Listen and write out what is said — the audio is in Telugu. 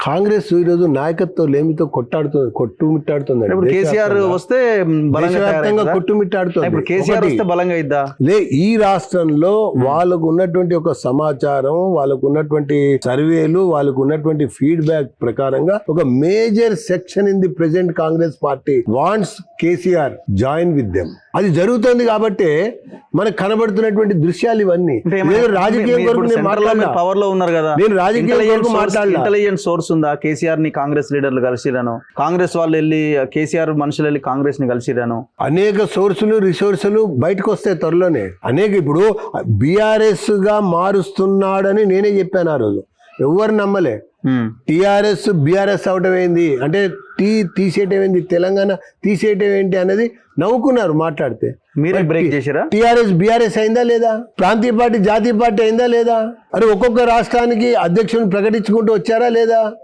కాంగ్రెస్ ఈరోజు నాయకత్వం లేమితో కొట్టుమిట్టాడుతుంది. ఇప్పుడు కేసీఆర్ వస్తే దేశవ్యాప్తంగా కొట్టుమిట్టాడుతుంది. ఇప్పుడు కేసీఆర్ వస్తే బలంగా ఇద్దా ఈ రాష్ట్రంలో వాళ్ళకు ఉన్నటువంటి ఒక సమాచారం, వాళ్ళకు ఉన్నటువంటి సర్వేలు, వాళ్ళకు ఉన్నటువంటి ఫీడ్బ్యాక్ ప్రకారంగా ఒక major section in the present Congress party wants KCR join with them. అది జరుగుతుంది కాబట్టి మనకు కనబడుతున్నటువంటి దృశ్యాలు ఇవన్నీ. రాజకీయం పవర్ లో ఉన్నారు కదా, నేను రాజకీయ ఇంటెలిజెంట్ సోర్స్ ఉందా? కేసీఆర్ ని కాంగ్రెస్ లీడర్లు కలిసిరాను, కాంగ్రెస్ వాళ్ళు వెళ్ళి కేసీఆర్ మనుషులు వెళ్ళి కాంగ్రెస్ ని కలిసిరాను. అనేక సోర్సులు రిసోర్సులు బయటకు వస్తాయి త్వరలోనే. ఇప్పుడు బీఆర్ఎస్ గా మారుస్తున్నాడని నేనే చెప్పాను ఆ రోజు, ఎవరు నమ్మలే. టిఆర్ఎస్ బీఆర్ఎస్ అవటం ఏంది అంటే తీసేయటం ఏంది, తెలంగాణ తీసేయటం ఏంటి అనేది నవ్వుకున్నారు మాట్లాడితే. మీరే బ్రేక్ చేశారా? టిఆర్ఎస్ బీఆర్ఎస్ అయిందా లేదా? ప్రాంతీయ పార్టీ జాతీయ పార్టీ అయిందా లేదా? ఒక్కొక్క రాష్ట్రానికి అధ్యక్షుని ప్రకటించుకుంటూ వచ్చారా లేదా?